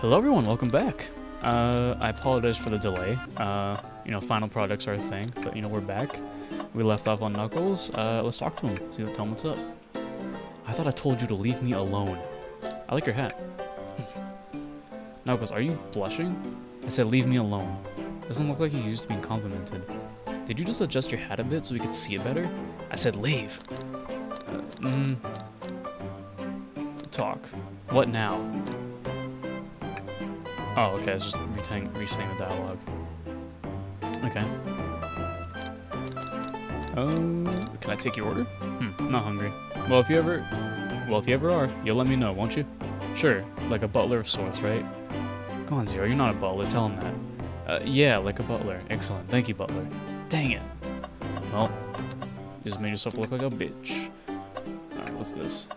Hello everyone, welcome back. I apologize for the delay. Final products are a thing, but we're back. We left off on Knuckles. Let's talk to him, tell him what's up. I thought I told you to leave me alone. I like your hat. Knuckles, are you blushing? I said leave me alone. Doesn't look like you're used to being complimented. Did you just adjust your hat a bit so we could see it better? I said leave. Talk. What now? Oh, okay, I was just resaying the dialogue. Okay. Can I take your order? Not hungry. Well, if you ever are, you'll let me know, won't you? Sure, like a butler of sorts, right? Come on, Zero, you're not a butler, tell him that. Yeah, like a butler. Excellent, thank you, butler. Dang it. Well, you just made yourself look like a bitch. Alright, what's this?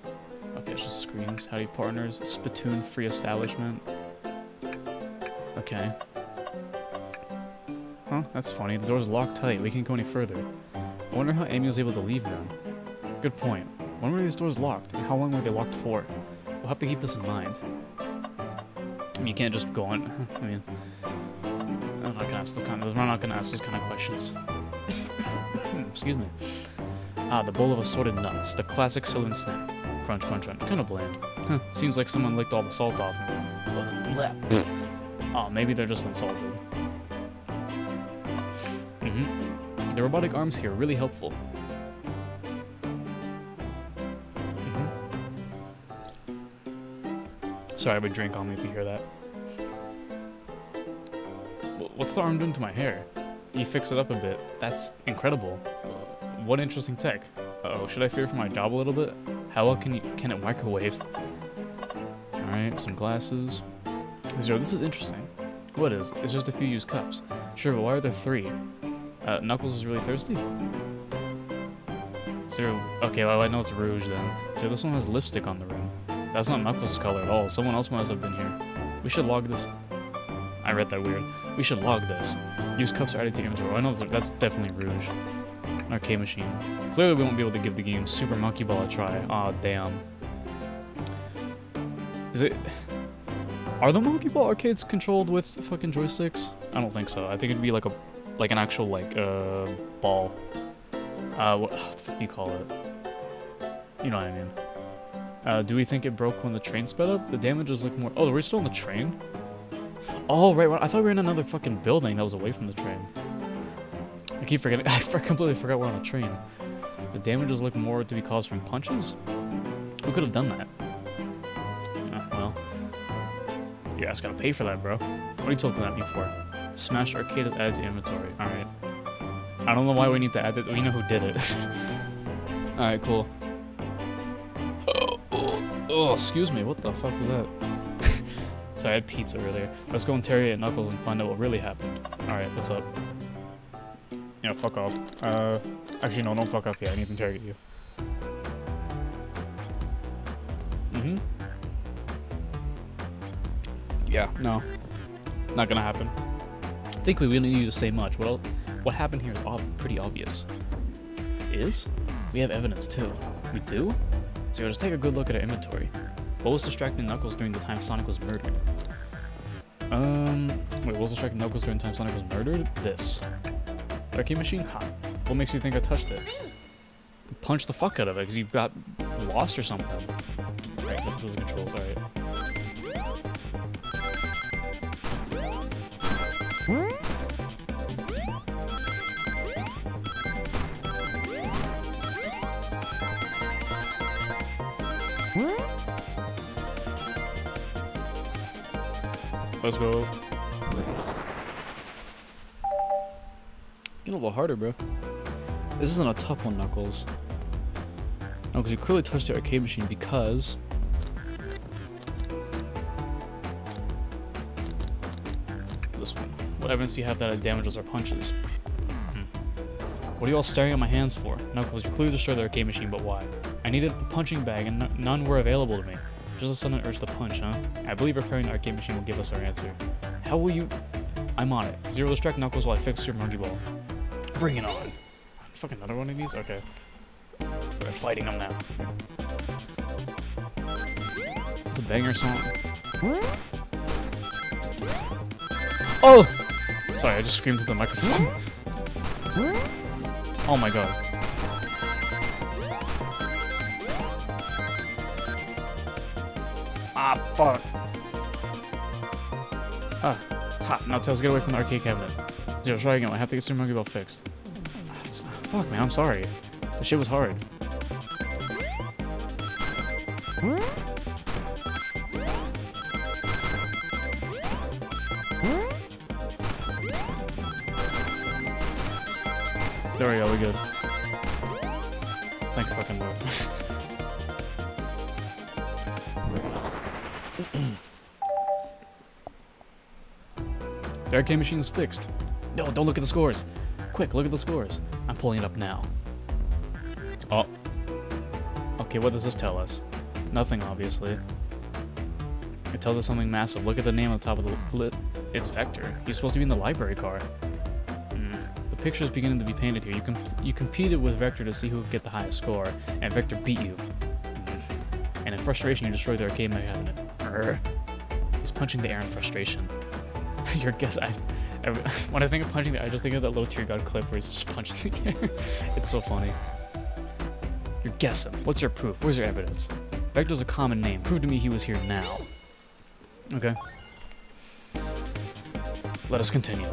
Okay, it's just screens. Howdy, partners. Spittoon-free establishment. Okay. Huh? That's funny. The door's locked tight. We can't go any further. I wonder how Amy was able to leave them. Good point. When were these doors locked? And how long were they locked for? We'll have to keep this in mind. I mean, you can't just go on. I mean, we're not gonna ask those kind of questions. Excuse me. Ah, the bowl of assorted nuts. The classic saloon snack. Crunch, crunch, crunch. Kind of bland. Huh. Seems like someone licked all the salt off me. Oh, maybe they're just insulted. The robotic arms here are really helpful. Sorry, I have a drink on me if you hear that. What's the arm doing to my hair? You fix it up a bit. That's incredible. What interesting tech. Uh-oh, should I fear for my job a little bit? How well can it microwave? Alright, some glasses. Zero, this is interesting. What is? It's just a few used cups. Sure, but why are there 3? Knuckles is really thirsty? Zero, okay, well I know it's Rouge then. So this one has lipstick on the rim. That's not Knuckles' color at all. Someone else must have been here. We should log this. I read that weird. We should log this. Used cups are added to inventory. I know that's definitely Rouge. An arcade machine. Clearly we won't be able to give the game Super Monkey Ball a try. Aw, damn. Is it... Are the Monkey Ball arcades controlled with fucking joysticks? I don't think so. I think it'd be like an actual ball. What the fuck do you call it? You know what I mean. Do we think it broke when the train sped up? The damages look more... Oh, we're still on the train? Oh, right. I thought we were in another fucking building that was away from the train. I keep forgetting. I completely forgot we're on a train. The damages look more to be caused from punches? Who could have done that? Well... Your ass gotta pay for that, bro. What are you talking at me for? Smash arcade is added to inventory. Alright. I don't know why we need to add it. We know who did it. Alright, cool. Oh, excuse me. What the fuck was that? Sorry, I had pizza earlier. Let's go interrogate Knuckles and find out what really happened. Alright, what's up? Yeah, fuck off. Actually, no, don't fuck off yet. I need to interrogate you. Yeah, no. Not gonna happen. I think we really need to say much. What happened here is pretty obvious. Is? We have evidence too. We do? So just take a good look at our inventory. What was distracting Knuckles during the time Sonic was murdered? Wait, what was distracting Knuckles during the time Sonic was murdered? This. Arcade machine? Ha. What makes you think I touched it? Punch the fuck out of it because you got lost or something. Right, those are controls, alright. Let's go. Get a little harder, bro. This isn't a tough one, Knuckles. No, because you clearly touched the arcade machine because... This one. What evidence do you have that it damages our punches? What are you all staring at my hands for? Knuckles, you clearly destroyed the arcade machine, but why? I needed a punching bag and none were available to me. Just a sudden urge to punch, huh? I believe repairing the arcade machine will give us our answer. How will you... I'm on it. Zero, distract Knuckles while I fix your monkey ball. Bring it on. Fucking another one of these? Okay. We're fighting them now. The banger song. Oh! Sorry, I just screamed at the microphone. Oh my god. Ah, fuck. Ah, ha. Now Tails, get away from the arcade cabinet. Zero, try again. I have to get Super Monkey Ball fixed. Fuck, man, I'm sorry. That shit was hard. There we go, we're good. Thank fucking Lord. The arcade machine is fixed. No, don't look at the scores. Quick, look at the scores. I'm pulling it up now. Oh. Okay, what does this tell us? Nothing, obviously. It tells us something massive. Look at the name on the top of the list. It's Vector. He's supposed to be in the library car. The picture is beginning to be painted here. You competed with Vector to see who could get the highest score, and Vector beat you. And in frustration, you destroyed the arcade cabinet. He's punching the air in frustration. Your guess, when I think of punching the air, I just think of that little Tear God clip where he's just punching the air. It's so funny. You're guessing. What's your proof? Where's your evidence? Vector's a common name. Prove to me he was here now. Okay. Let us continue.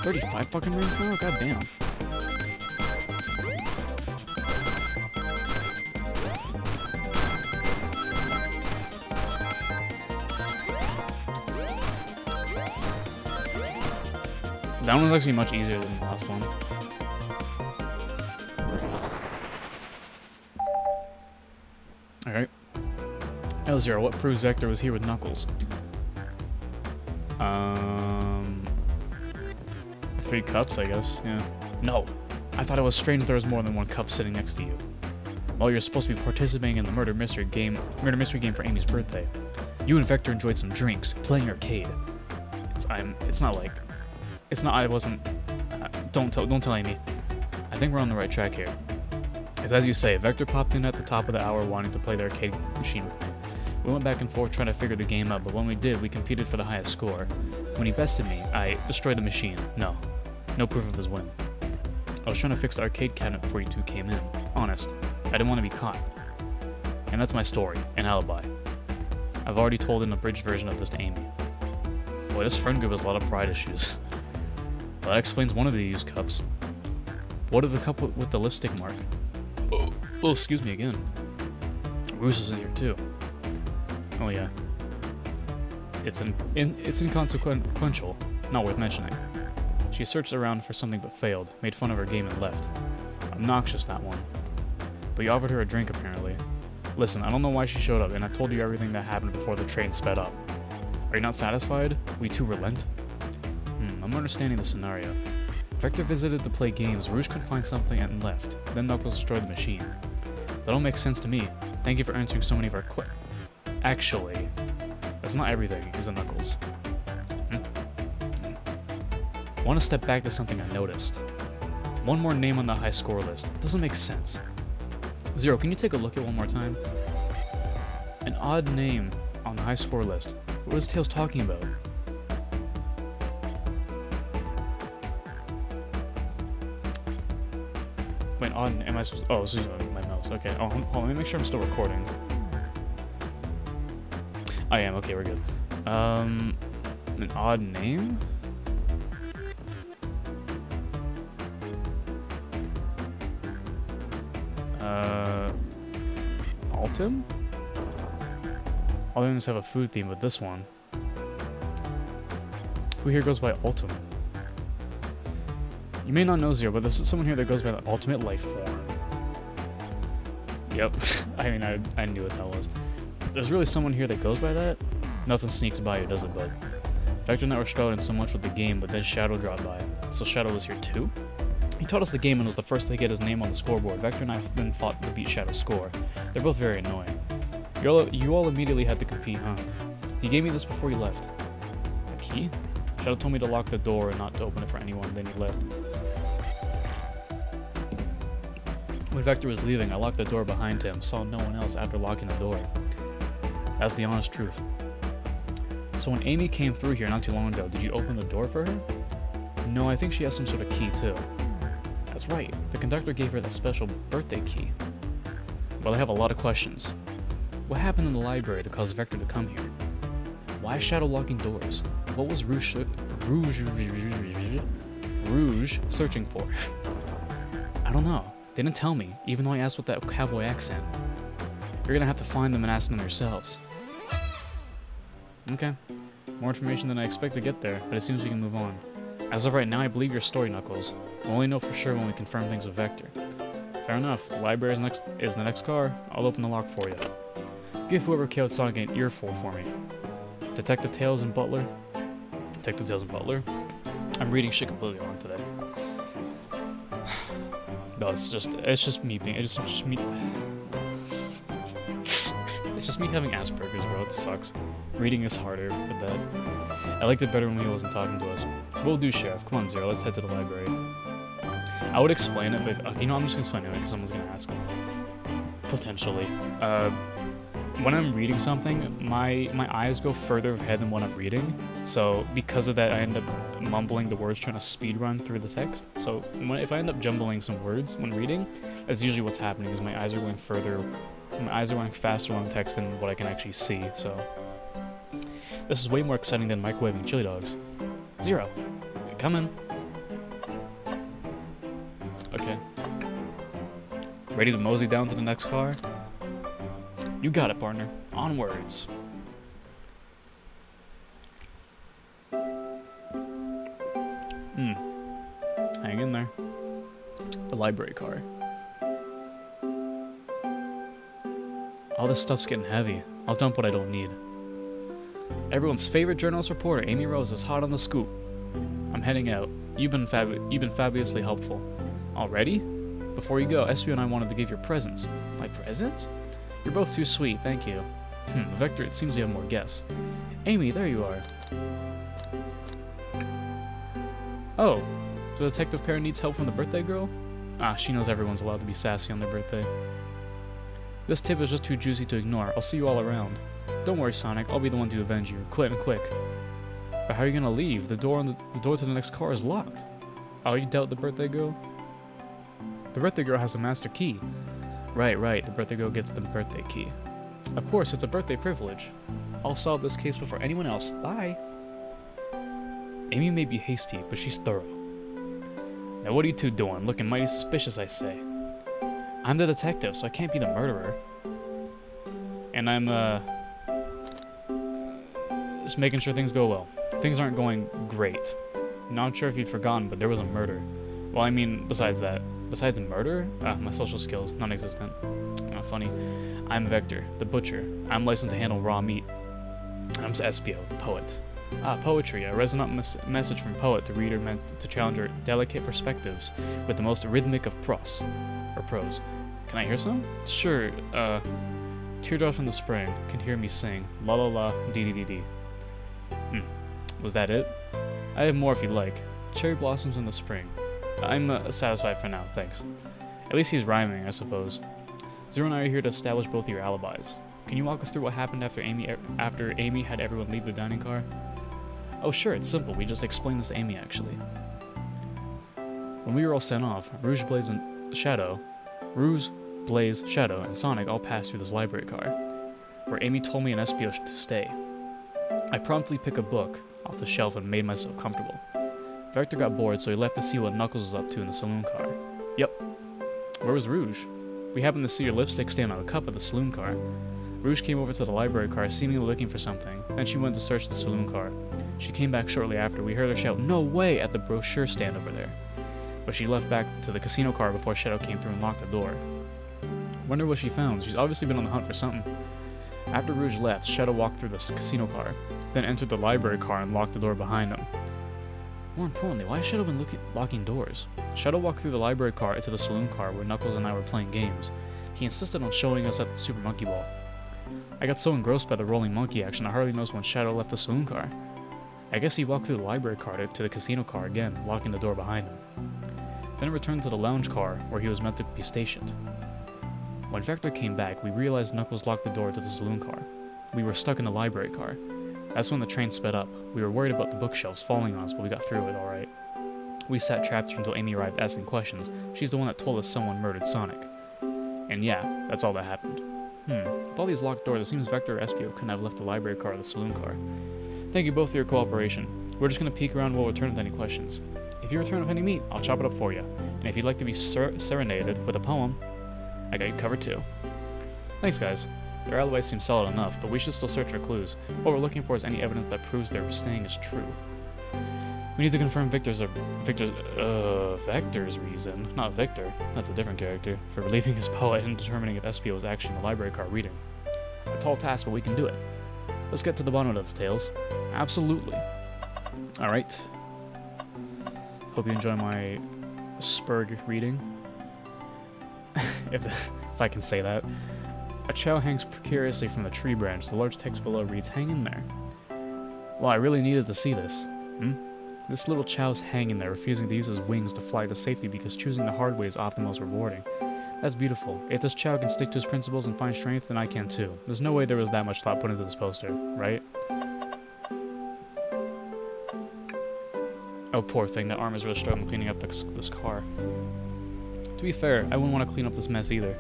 35 fucking rings now? God damn. That one was actually much easier than the last one. Alright. L0, what proves Vector was here with Knuckles? 3 cups, I guess, yeah. No! I thought it was strange there was more than one cup sitting next to you. Well, you're supposed to be participating in the murder mystery game for Amy's birthday. You and Vector enjoyed some drinks, playing arcade. Don't tell Amy. I think we're on the right track here. It's as you say, Vector popped in at the top of the hour wanting to play the arcade machine with me. We went back and forth trying to figure the game out, but when we did, we competed for the highest score. When he bested me, I destroyed the machine. No proof of his win. I was trying to fix the arcade cabinet before you two came in. Honest, I didn't want to be caught. And that's my story, an alibi. I've already told an abridged version of this to Amy. Boy, this friend group has a lot of pride issues. Well, that explains one of the used cups. What of the cup with the lipstick mark? Oh, excuse me again. Rouge is in here too. Oh yeah. It's inconsequential, not worth mentioning. She searched around for something but failed, made fun of her game and left. Obnoxious, that one. But you offered her a drink, apparently. Listen, I don't know why she showed up, and I told you everything that happened before the train sped up. Are you not satisfied? We too relent? I'm understanding the scenario. Vector visited to play games, Rouge could find something and left. Then Knuckles destroyed the machine. That all makes sense to me. Thank you for answering so many of our questions. Actually, that's not everything, is it, Knuckles? I want to step back to something I noticed. One more name on the high score list. Doesn't make sense. Zero, can you take a look at one more time? An odd name on the high score list. What is Tails talking about? Wait, odd, am I supposed to... Oh, this is my mouse. Okay, oh, hold on, let me make sure I'm still recording. I am, okay, we're good. An odd name? Altum? All the names have a food theme, but this one. Who here goes by Altum? You may not know Zero, but there's someone here that goes by the Ultimate Life Form. Yep, I mean, I knew what that was. There's really someone here that goes by that? Nothing sneaks by you, does it, bud? Vector and I were struggling so much with the game, but then Shadow dropped by. So Shadow was here too? He taught us the game and was the first to get his name on the scoreboard. Vector and I then fought to beat Shadow's score. They're both very annoying. You all immediately had to compete, huh? He gave me this before he left. A key? Shadow told me to lock the door and not to open it for anyone, then he left. When Vector was leaving, I locked the door behind him, saw no one else after locking the door. That's the honest truth. So when Amy came through here not too long ago, did you open the door for her? No, I think she has some sort of key too. That's right, the conductor gave her that special birthday key. Well, I have a lot of questions. What happened in the library that caused Vector to come here? Why Shadow locking doors? What was Rouge searching for? I don't know. They didn't tell me, even though I asked with that cowboy accent. You're gonna have to find them and ask them yourselves. Okay. More information than I expect to get there, but it seems we can move on. As of right now, I believe your story, Knuckles. We'll only know for sure when we confirm things with Vector. Fair enough. The library is the next car. I'll open the lock for you. Give whoever killed Sonic an earful for me. Detective Tails and Butler? Detective Tails and Butler? I'm reading shit completely wrong today. No, it's just me being, it's just me having Asperger's, bro. It sucks. Reading is harder with that. I liked it better when he wasn't talking to us. We'll do, Sheriff. Come on, Zero. Let's head to the library. I would explain it, but okay, no, I'm just gonna explain it because someone's gonna ask him. Potentially. When I'm reading something, my eyes go further ahead than what I'm reading. So because of that, I end up mumbling the words, trying to speed run through the text. So if I end up jumbling some words when reading, that's usually what's happening. Is my eyes are going further. My eyes are going faster on the text than what I can actually see. So this is way more exciting than microwaving chili dogs. Zero, come in. Okay. Ready to mosey down to the next car? You got it, partner. Onwards. Hang in there. The library car. All this stuff's getting heavy. I'll dump what I don't need. Everyone's favorite journalist reporter, Amy Rose, is hot on the scoop. I'm heading out. You've been fabulously helpful. Already? Before you go, Espio and I wanted to give you presents. My presents? You're both too sweet, thank you. Vector, it seems we have more guests. Amy, there you are. Oh, the detective pair needs help from the birthday girl? Ah, she knows everyone's allowed to be sassy on their birthday. This tip is just too juicy to ignore. I'll see you all around. Don't worry, Sonic. I'll be the one to avenge you. Quick. But how are you gonna leave? The door to the next car is locked. Oh, you dealt the birthday girl? The birthday girl has a master key. Right. The birthday girl gets the birthday key. Of course, it's a birthday privilege. I'll solve this case before anyone else. Bye. Amy may be hasty, but she's thorough. Now what are you two doing? Looking mighty suspicious, I say. I'm the detective, so I can't be the murderer. And I'm, just making sure things go well. Things aren't going great. Not sure if you'd forgotten, but there was a murder. Well, I mean, besides that. Besides murder? My social skills, non-existent. Not funny. I'm Vector, the butcher. I'm licensed to handle raw meat. I'm Espio, the poet. Poetry, a resonant message from poet to reader meant to challenge our delicate perspectives with the most rhythmic of prose. Can I hear some? Sure, teardrops in the spring, can hear me sing, la la la, dee dee dee dee. Was that it? I have more if you'd like. Cherry blossoms in the spring. I'm satisfied for now, thanks. At least he's rhyming, I suppose. Zero and I are here to establish both of your alibis. Can you walk us through what happened after Amy had everyone leave the dining car? Oh sure, it's simple. We just explained this to Amy, actually. When we were all sent off, Rouge, Blaze, Shadow, and Sonic all passed through this library car, where Amy told me and Espio to stay. I promptly picked a book off the shelf and made myself comfortable. Vector got bored, so he left to see what Knuckles was up to in the saloon car. Yep. Where was Rouge? We happened to see your lipstick stain on the cup of the saloon car. Rouge came over to the library car, seemingly looking for something. Then she went to search the saloon car. She came back shortly after. We heard her shout, "No way!" at the brochure stand over there. But she left back to the casino car before Shadow came through and locked the door. Wonder what she found. She's obviously been on the hunt for something. After Rouge left, Shadow walked through the casino car, then entered the library car and locked the door behind him. More importantly, why has Shadow been locking doors? Shadow walked through the library car into the saloon car where Knuckles and I were playing games. He insisted on showing us at the Super Monkey Ball. I got so engrossed by the rolling monkey action I hardly noticed when Shadow left the saloon car. I guess he walked through the library car to the casino car again, locking the door behind him. Then he returned to the lounge car where he was meant to be stationed. When Vector came back, we realized Knuckles locked the door to the saloon car. We were stuck in the library car. That's when the train sped up. We were worried about the bookshelves falling on us, but we got through it alright. We sat trapped here until Amy arrived asking questions. She's the one that told us someone murdered Sonic. And yeah, that's all that happened. With all these locked doors, it seems Vector or Espio couldn't have left the library car or the saloon car. Thank you both for your cooperation. We're just gonna peek around while we'll return with any questions. If you return with any meat, I'll chop it up for you. And if you'd like to be serenaded with a poem, I got you covered too. Thanks, guys. Their alibis seem solid enough, but we should still search for clues. What we're looking for is any evidence that proves their staying is true. We need to confirm Vector's reason, not Victor, that's a different character, for relieving his poet and determining if Espio was actually in the library car reading. A tall task, but we can do it. Let's get to the bottom of this, Tails. Absolutely. Alright. Hope you enjoy my Spurg reading. if I can say that. A chow hangs precariously from the tree branch. The large text below reads, "Hang in there." Well, I really needed to see this. This little chow's hanging there, refusing to use his wings to fly to safety because choosing the hard way is often most rewarding. That's beautiful. If this chow can stick to his principles and find strength, then I can too. There's no way there was that much thought put into this poster, right? Oh, poor thing. That arm is really struggling cleaning up this car. To be fair, I wouldn't want to clean up this mess either.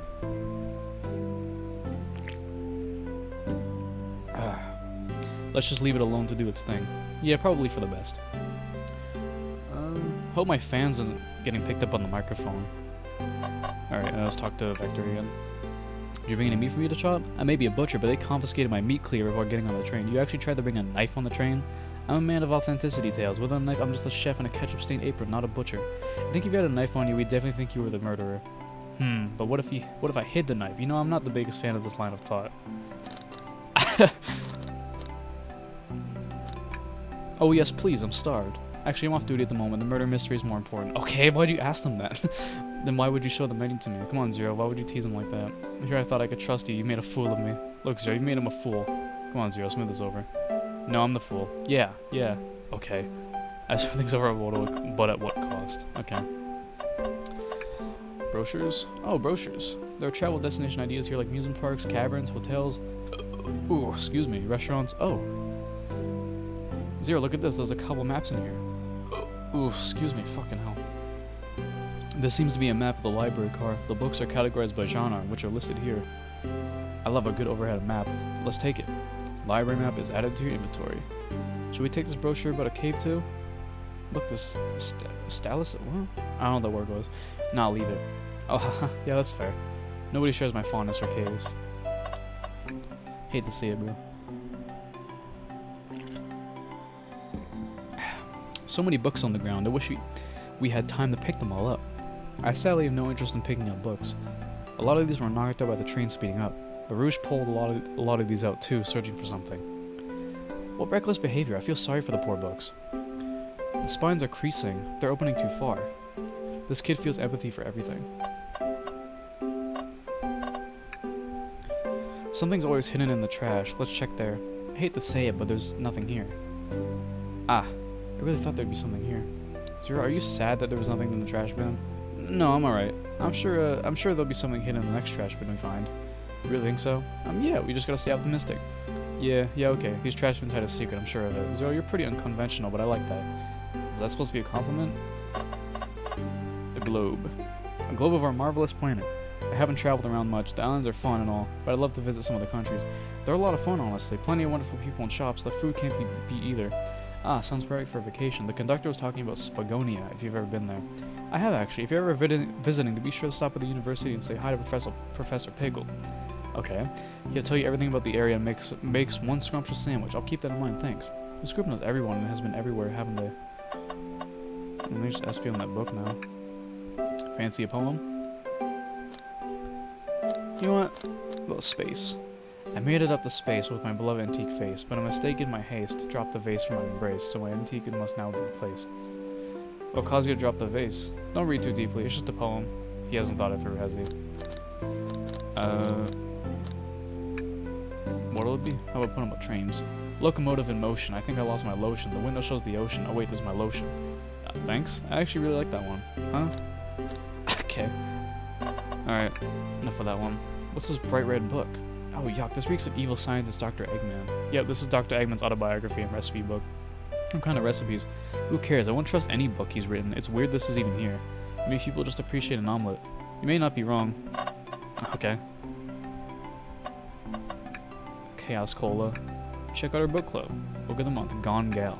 Let's just leave it alone to do its thing. Yeah, probably for the best. Hope my fans isn't getting picked up on the microphone. Alright, let's talk to Vector again. Did you bring any meat for me to chop? I may be a butcher, but they confiscated my meat cleaver before getting on the train. You actually tried to bring a knife on the train? I'm a man of authenticity, Tails. With a knife, I'm just a chef in a ketchup-stained apron, not a butcher. I think if you had a knife on you, we'd definitely think you were the murderer. But what if I hid the knife? You know, I'm not the biggest fan of this line of thought. Oh yes, please, I'm starved. Actually, I'm off duty at the moment. The murder mystery is more important. Okay, why'd you ask them that? Then why would you show the menu to me? Come on, Zero, why would you tease him like that? Here I thought I could trust you. You made a fool of me. Look, Zero, you made him a fool. Come on, Zero, smooth this over. No, I'm the fool. Yeah, okay. I smooth things over, but at what cost? Okay. Brochures? Oh, brochures. There are travel destination ideas here like amusement parks, caverns, hotels. Ooh, excuse me, restaurants. Oh. Zero, look at this. There's a couple maps in here. Ooh, excuse me, fucking hell. This seems to be a map of the library car. The books are categorized by genre, which are listed here. I love a good overhead map. Let's take it. Library map is added to your inventory. Should we take this brochure about a cave too? Look, this Stalis. What? I don't know what that word was. Nah, leave it. Oh, haha. Yeah, that's fair. Nobody shares my fondness for caves. Hate to see it, bro. So many books on the ground. I wish we had time to pick them all up. I sadly have no interest in picking up books. A lot of these were knocked out by the train speeding up, but Rouge pulled a lot of these out too, searching for something. What reckless behavior. I feel sorry for the poor books. The spines are creasing. They're opening too far. This kid feels empathy for everything. Something's always hidden in the trash. Let's check there. I hate to say it, but there's nothing here. Ah, I really thought there'd be something here. Zero, are you sad that there was nothing in the trash bin? No, I'm alright. I'm sure there'll be something hidden in the next trash bin we find. You really think so? Yeah, we just gotta stay optimistic. Yeah, okay. These trash bins had a secret, I'm sure of it. Zero, you're pretty unconventional, but I like that. Is that supposed to be a compliment? The globe. A globe of our marvelous planet. I haven't traveled around much. The islands are fun and all, but I'd love to visit some of the countries. They're a lot of fun, honestly. Plenty of wonderful people and shops. The food can't be beat either. Ah, sounds perfect for a vacation. The conductor was talking about Spagonia, if you've ever been there. I have, actually. If you're ever visiting, then be sure to stop at the university and say hi to Professor Piggle. Okay. He'll tell you everything about the area and makes one scrumptious sandwich. I'll keep that in mind, thanks. This group knows everyone and has been everywhere, haven't they? And there's Espio in that book now. Fancy a poem? You know what? About space. I made it up to space with my beloved antique face, but a mistake in my haste dropped the vase from my embrace, so my antique must now be replaced. What caused you to drop the vase? Don't read too deeply, it's just a poem. He hasn't thought it through, has he? What'll it be? How about putting about trains? Locomotive in motion. I think I lost my lotion. The window shows the ocean. Oh wait, there's my lotion. Thanks. I actually really like that one. Huh? Okay. Alright, enough of that one. What's this bright red book? Oh, yuck, this reeks of evil scientist Dr. Eggman. Yep, this is Dr. Eggman's autobiography and recipe book. What kind of recipes? Who cares? I won't trust any book he's written. It's weird this is even here. Maybe people just appreciate an omelet. You may not be wrong. Okay. Chaos Cola. Check out our book club. Book of the month, Gone Gal.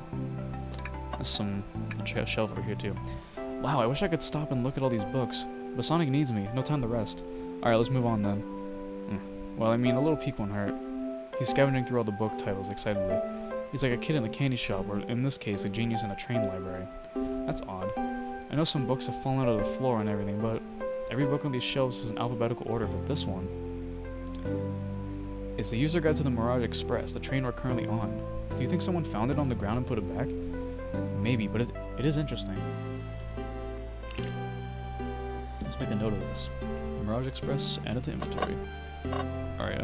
There's some shelf over here too. Wow, I wish I could stop and look at all these books. But Sonic needs me. No time to rest. Alright, let's move on then. Well, I mean, a little peek won't hurt. He's scavenging through all the book titles excitedly. He's like a kid in a candy shop, or in this case, a genius in a train library. That's odd. I know some books have fallen out of the floor and everything, but every book on these shelves is in alphabetical order, but this one... It's the user guide to the Mirage Express, the train we're currently on. Do you think someone found it on the ground and put it back? Maybe, but it is interesting. Let's make a note of this. Mirage Express, add it to inventory. Alright,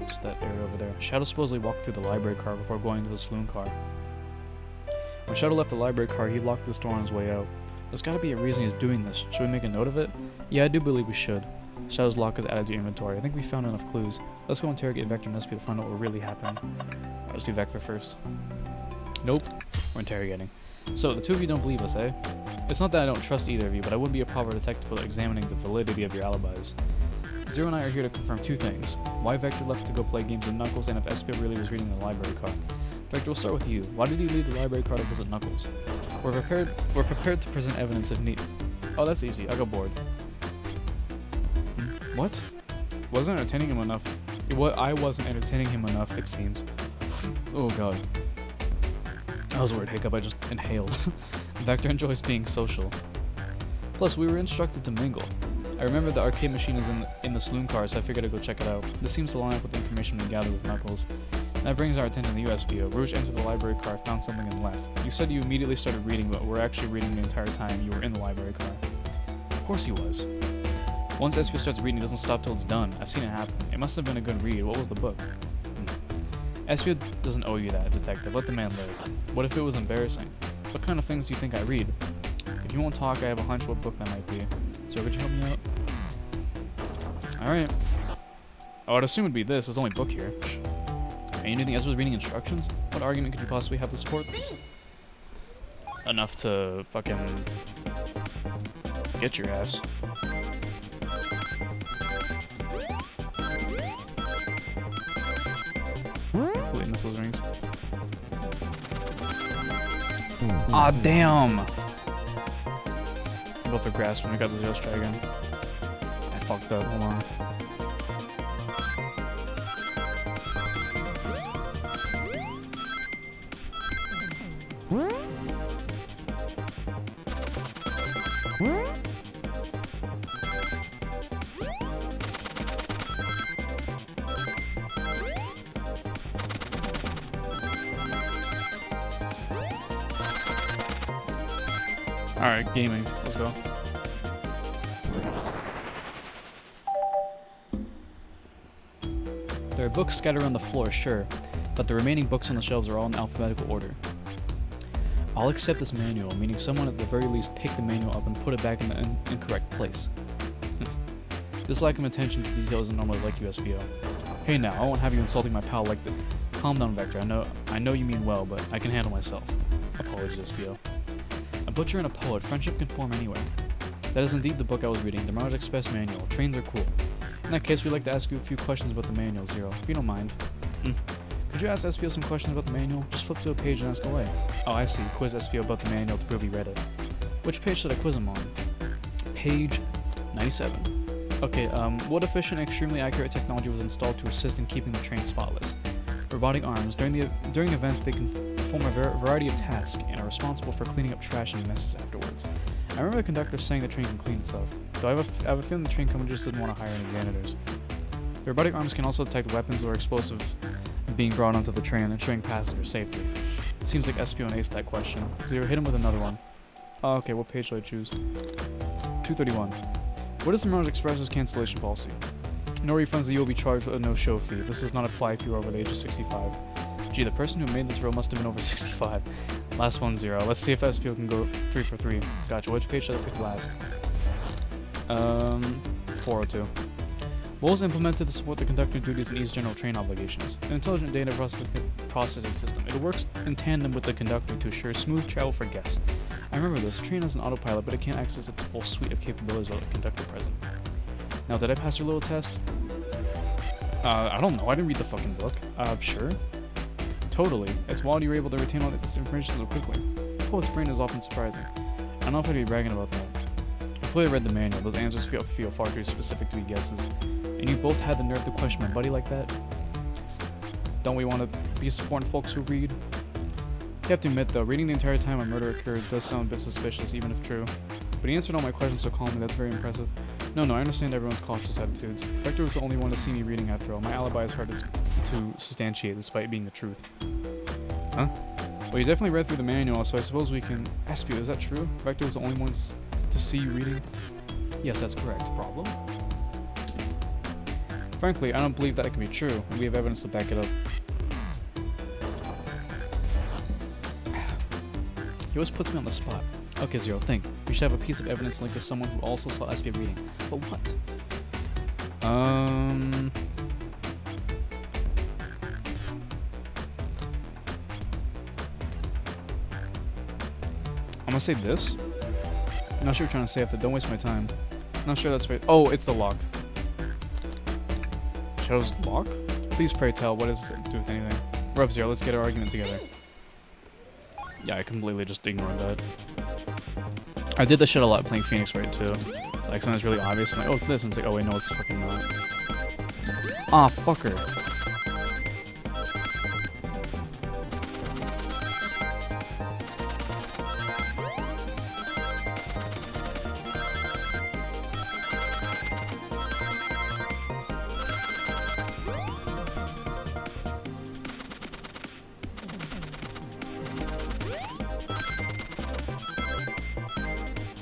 just that area over there. Shadow supposedly walked through the library car before going to the saloon car. When Shadow left the library car, he locked this door on his way out. There's gotta be a reason he's doing this. Should we make a note of it? Yeah, I do believe we should. Shadow's lock is added to your inventory. I think we found enough clues. Let's go interrogate Vector and SP to find out what really happened. Alright, let's do Vector first. Nope. We're interrogating. So, the two of you don't believe us, eh? It's not that I don't trust either of you, but I wouldn't be a proper detective without examining the validity of your alibis. Zero and I are here to confirm two things. Why Vector left to go play games with Knuckles, and if SP really was reading the library car. Vector, we'll start with you. Why did you leave the library car to visit Knuckles? We're prepared to present evidence if need. Oh, that's easy. I got bored. What? Wasn't entertaining him enough. I wasn't entertaining him enough, it seems. Oh god. That was a weird hiccup I just inhaled. Vector enjoys being social. Plus, we were instructed to mingle. I remember the arcade machine is in the saloon car, so I figured I'd go check it out. This seems to line up with the information we gathered with Knuckles. And that brings our attention to the USBO. Rouge entered the library car, found something, and left. You said you immediately started reading, but were actually reading the entire time you were in the library car. Of course he was. Once SP starts reading, he doesn't stop till it's done. I've seen it happen. It must have been a good read. What was the book? SP doesn't owe you that, detective. Let the man live. What if it was embarrassing? What kind of things do you think I read? If you won't talk, I have a hunch what book that might be. So could you help me out? Alright. Oh, I'd assume it'd be this. There's only a book here. And you think SP was reading instructions? What argument could you possibly have to support this? Enough to fucking get your ass. Miss those rings. Aw, damn! Both are grasped when we got the zero strike again. I fucked up, hold on. Alright, gaming. Let's go. There are books scattered around the floor, sure, but the remaining books on the shelves are all in alphabetical order. I'll accept this manual, meaning someone at the very least picked the manual up and put it back in the incorrect place. This lack of attention to detail isn't normally like USBO. Hey now, I won't have you insulting my pal like that. Calm down, Vector. I know you mean well, but I can handle myself. Apologies, SBO. A butcher and a poet. Friendship can form anywhere. That is indeed the book I was reading, the Mirage Express manual. Trains are cool. In that case, we'd like to ask you a few questions about the manual, Zero, if you don't mind. Could you ask SPO some questions about the manual? Just flip to a page and ask away. Oh, I see. Quiz SPO about the manual to prove he read it. Which page should I quiz him on? Page 97. Okay, what efficient and extremely accurate technology was installed to assist in keeping the train spotless? Robotic arms. During events, they can perform a variety of tasks and are responsible for cleaning up trash and messes afterwards. I remember the conductor saying the train can clean itself, though I have a feeling the train company just didn't want to hire any janitors. The robotic arms can also detect weapons or explosives being brought onto the train, ensuring passenger safety. It seems like SPO aced that question. Zero, hit him with another one. Oh, okay, what page should I choose? 231. What is the Mirage Express's cancellation policy? No refunds that you will be charged with a no-show fee. This does not apply if you are over the age of 65. Gee, the person who made this row must have been over 65. Last one, Zero. Let's see if SPO can go 3 for 3. Gotcha. Which page should I pick last? 402. What was implemented to support the conductor duties and ease general train obligations? An intelligent data processing system. It works in tandem with the conductor to assure smooth travel for guests. I remember this. The train has an autopilot, but it can't access its full suite of capabilities without the conductor present. Now, did I pass your little test? I don't know. I didn't read the fucking book. Sure. Totally. It's wild you were able to retain all this information so quickly. The poet's brain is often surprising. I don't know if I'd be bragging about that. I clearly read the manual. Those answers feel far too specific to be guesses. And you both had the nerve to question my buddy like that? Don't we want to be supporting folks who read? You have to admit though, reading the entire time a murder occurred does sound a bit suspicious, even if true. But he answered all my questions so calmly, that's very impressive. No, I understand everyone's cautious attitudes. Vector was the only one to see me reading after all. My alibi is hard to substantiate despite being the truth. Huh? Well, you definitely read through the manual, so I suppose we can ask you, is that true? Vector was the only one to see you reading? Yes, that's correct. Problem? Frankly, I don't believe that it can be true, and we have evidence to back it up. He always puts me on the spot. Okay, Zero, think. We should have a piece of evidence linked to someone who also saw SPF reading. But what? I'm gonna say this. I'm not sure what you're trying to say after. Don't waste my time. Not sure that's right. Oh, it's the lock. Shadow's lock? Please pray tell, what does it do with anything? We're up, Zero, let's get our argument together. Yeah, I completely just ignored that. I did this shit a lot playing Phoenix Wright too. Like, something's really obvious, I'm like, oh, it's this, and it's like, oh wait, no, it's fucking not. Ah, fucker.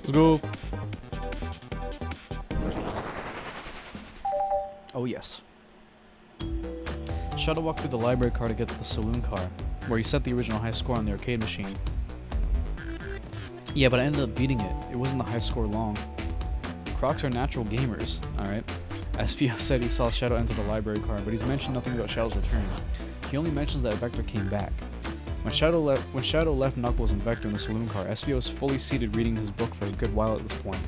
Let's go. Oh yes. Shadow walked through the library car to get to the saloon car, where he set the original high score on the arcade machine. Yeah, but I ended up beating it. It wasn't the high score long. Crocs are natural gamers, alright? SPO said he saw Shadow enter the library car, but he's mentioned nothing about Shadow's return. He only mentions that Vector came back. When Shadow left Knuckles and Vector in the saloon car, SPO was fully seated reading his book for a good while at this point.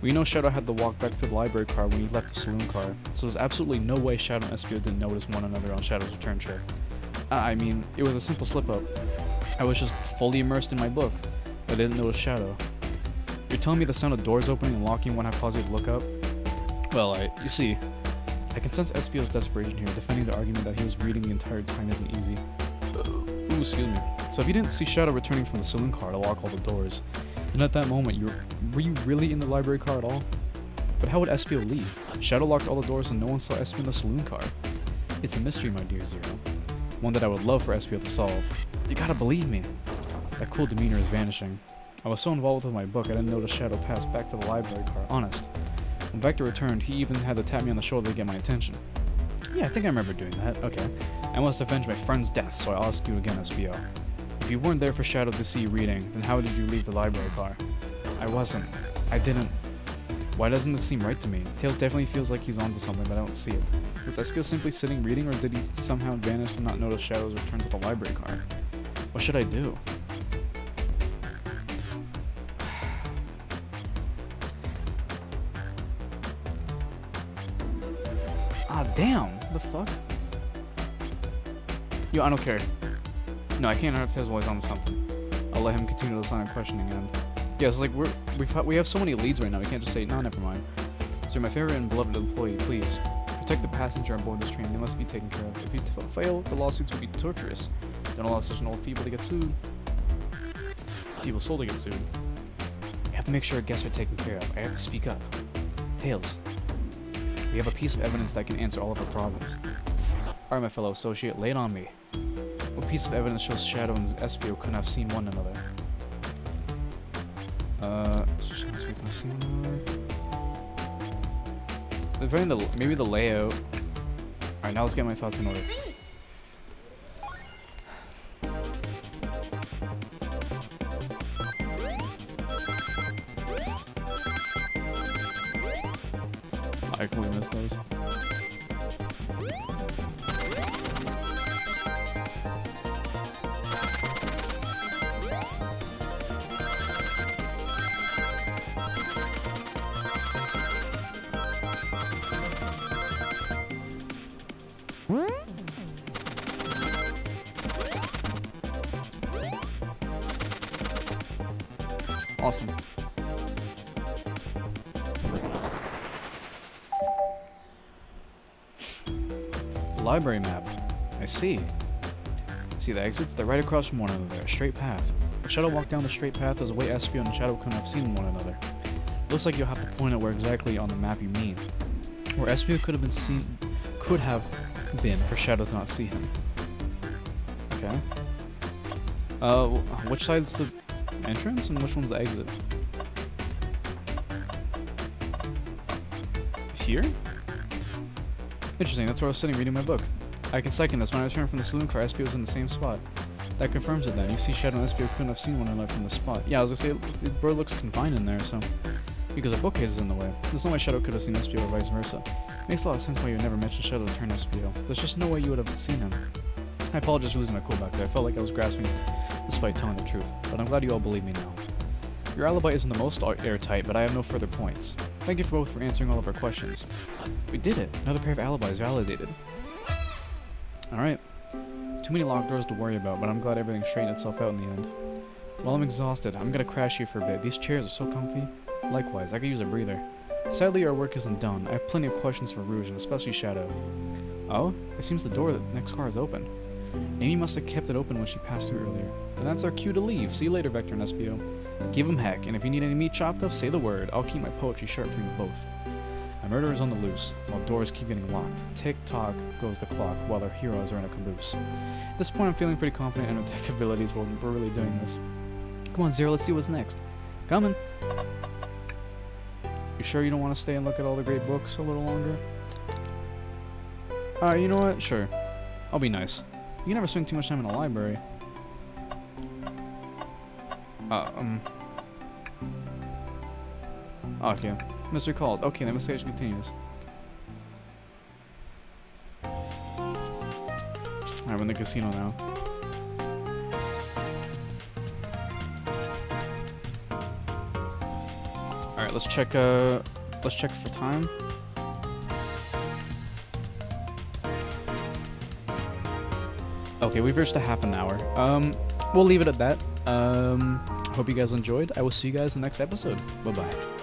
We know Shadow had to walk back to the library car when he left the saloon car, so there's absolutely no way Shadow and SPO didn't notice one another on Shadow's return trip. I mean, it was a simple slip-up. I was just fully immersed in my book, but I didn't notice Shadow. You're telling me the sound of doors opening and locking wouldn't have caused you to look up? Well, you see, I can sense SPO's desperation here. Defending the argument that he was reading the entire time isn't easy. Ooh, excuse me. So if you didn't see Shadow returning from the saloon car to lock all the doors, then at that moment, were you really in the library car at all? But how would SPO leave? Shadow locked all the doors and no one saw SPO in the saloon car. It's a mystery, my dear Zero. One that I would love for SPO to solve. You gotta believe me. That cool demeanor is vanishing. I was so involved with my book, I didn't notice Shadow pass back to the library car, honest. When Vector returned, he even had to tap me on the shoulder to get my attention. Yeah, I think I remember doing that. Okay. I must avenge my friend's death, so I'll ask you again, SPO. If you weren't there for Shadow to see you reading, then how did you leave the library car? I wasn't. I didn't. Why doesn't this seem right to me? Tails definitely feels like he's onto something, but I don't see it. Was SPO simply sitting reading, or did he somehow vanish to not notice Shadow's return to the library car? What should I do? Ah, damn! What the fuck? Yo, I don't care. No, I can't have Tails always on something. I'll let him continue this line of questioning, and yeah, it's like we have so many leads right now. We can't just say no. Never mind. Sir, my favorite and beloved employee, please protect the passenger on board this train. They must be taken care of. If you fail, the lawsuits will be torturous. Don't allow such an old feeble to get sued. Feeble soul to get sued. I have to make sure guests are taken care of. I have to speak up. Tails, we have a piece of evidence that can answer all of our problems. Alright, my fellow associate, lay it on me. What piece of evidence shows Shadow and SPO couldn't have seen one another? Maybe the layout. Alright, now let's get my thoughts in order. I completely missed those. Awesome. Library map. I see. See the exits? They're right across from one another, a straight path. If Shadow walked down the straight path, there's a way Espio and Shadow couldn't have seen one another. Looks like you'll have to point out where exactly on the map you mean. Where Espio could have been for Shadow to not see him. Okay. Which side's the entrance and which one's the exit? Here? Interesting, that's where I was sitting reading my book. I can second this. When I returned from the saloon car, Espio was in the same spot. That confirms it then. You see, Shadow and Espio couldn't have seen one another from the spot. Yeah, I was gonna say, the bird looks confined in there, so... Because a bookcase is in the way. There's no way Shadow could have seen Espio or vice versa. Makes a lot of sense why you would never mention Shadow to turn Espio. There's just no way you would have seen him. I apologize for losing my cool back there. I felt like I was grasping despite telling the truth. But I'm glad you all believe me now. Your alibi isn't the most airtight, but I have no further points. Thank you both for answering all of our questions. We did it! Another pair of alibis validated. Alright. Too many locked doors to worry about, but I'm glad everything straightened itself out in the end. Well, I'm exhausted. I'm gonna crash here for a bit. These chairs are so comfy. Likewise, I could use a breather. Sadly, our work isn't done. I have plenty of questions for Rouge, and especially Shadow. Oh? It seems the door to the next car is open. Amy must have kept it open when she passed through earlier. And that's our cue to leave. See you later, Vector and Espio. Give 'em heck, and if you need any meat chopped up, say the word. I'll keep my poetry sharp for you both. A murderer is on the loose, while doors keep getting locked. Tick-tock goes the clock, while our heroes are in a caboose. At this point, I'm feeling pretty confident in our detective abilities while we're really doing this. Come on, Zero, let's see what's next. Coming! You sure you don't want to stay and look at all the great books a little longer? Alright, you know what? Sure. I'll be nice. You can never spend too much time in a library. Okay. Mystery called. Okay, the investigation continues. Alright, we're in the casino now. Alright, let's check for time. Okay, we've reached a half an hour. We'll leave it at that. Hope you guys enjoyed. I will see you guys in the next episode. Bye-bye.